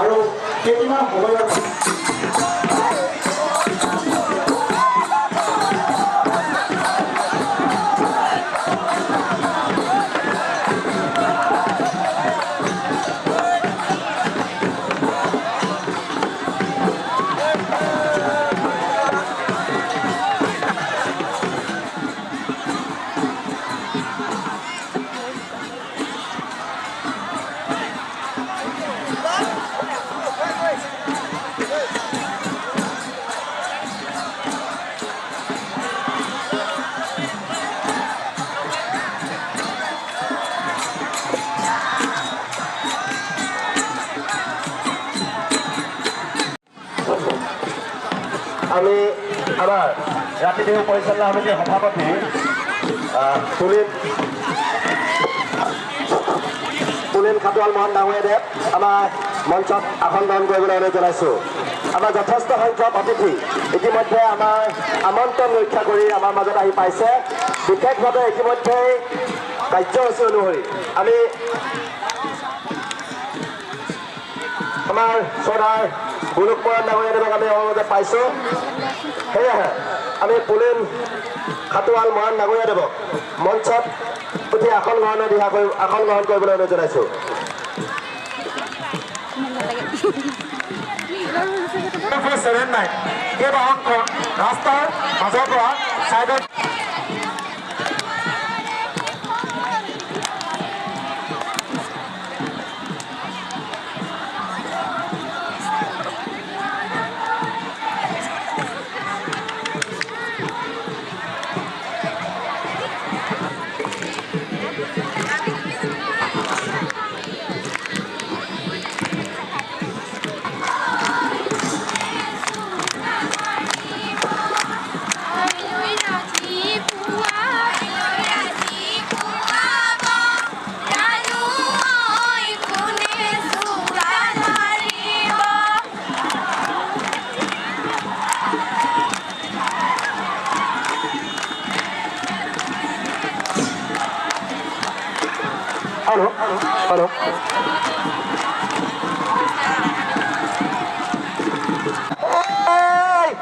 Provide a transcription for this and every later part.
আৰু কেইদিনমান সময়ৰ আমি আমাৰ ৰাতি বিহু পৰিচালনা সমিতিৰ সভাপতি পুলিন খাটোৱাল মোহন ডাঙৰীয়াদেৱ আমাৰ মঞ্চত আসন গ্ৰহণ কৰিবলৈ অনুৰোধ জনাইছোঁ। আমাৰ যথেষ্ট সংখ্যক অতিথি ইতিমধ্যে আমাৰ আমন্ত্ৰণ ৰক্ষা কৰি আমাৰ মাজত আহি পাইছে। বিশেষভাৱে ইতিমধ্যেই কাৰ্যসূচী অনুসৰি আমি আমাৰ চৰ্দাৰ গোলোক বৰা ডাঙৰীয়াদেৱক আমি অনুৰোধ পাইছোঁ। সেয়েহে আমি পুলিন খাটোৱাল মোহন ডাঙৰীয়াদেৱক মঞ্চত উঠি আসন গ্ৰহণ কৰিবলৈ অনুৰোধ জনাইছোঁ। এই বাহনখন ৰাস্তাৰ মাজৰ পৰা ছাইডত Hello. Hey!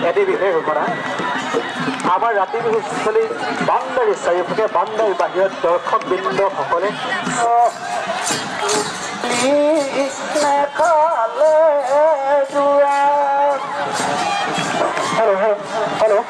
এটি বিশেষ ঘটনা আমাৰ ৰাতি বিহুস্থলী বাউণ্ডাৰী চাৰিওফালে বাউণ্ডাৰী বাহিৰত দৰ্শকবৃন্দসকলে হেল্ল'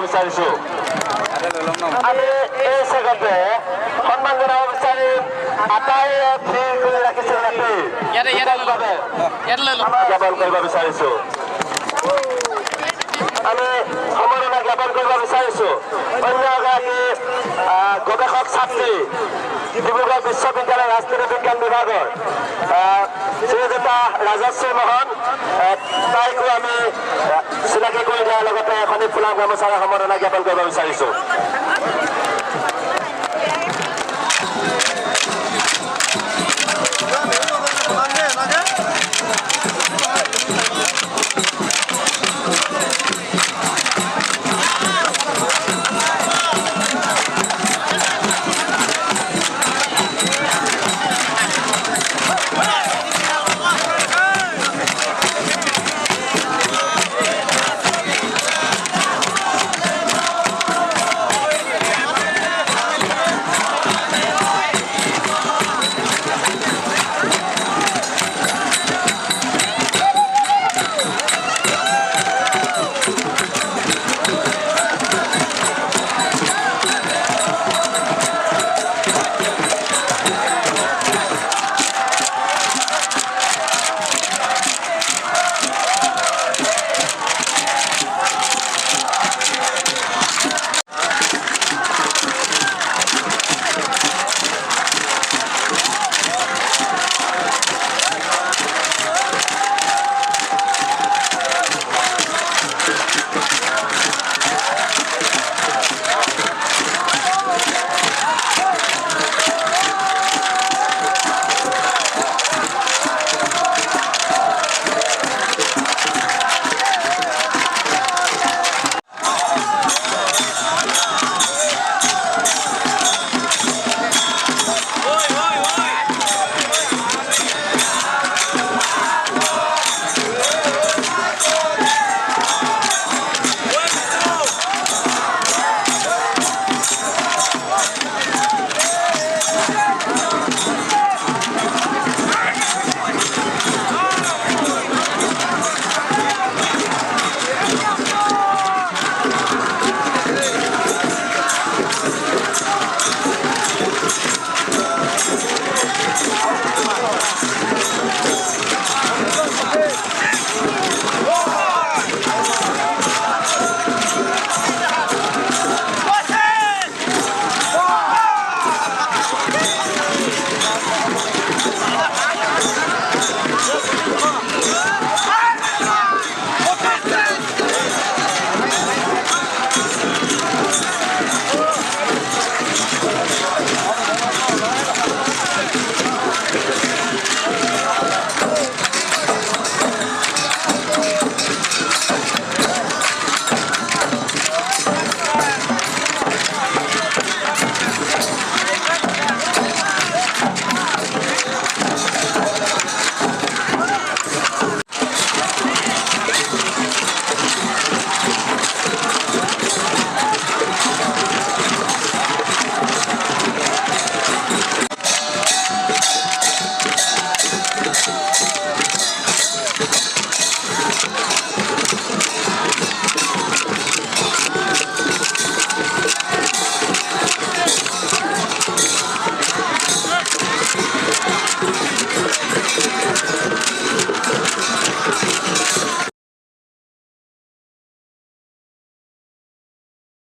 বিচাৰিছোঁ আমি এই চেগতে সন্মান জনাব বিচাৰিম আটাই ফ্ৰী কৰি ৰাখিছোঁ জ্ঞাপন কৰিব বিচাৰিছোঁ আমি সম্বৰ্ধনা জ্ঞাপন কৰিব বিচাৰিছোঁ অন্য এগৰাকী গৱেষক ছাত্ৰী ডিব্ৰুগড় বিশ্ববিদ্যালয় ৰাজনীতি বিজ্ঞান বিভাগৰ শ্ৰীযুতা ৰাজশ্ৰী মোহন তাইকো আমি চিনাকি কৰি দিয়াৰ লগতে এখনি ফুলাম গামোচাৰে সম্বৰ্ধনা জ্ঞাপন কৰিব বিচাৰিছোঁ।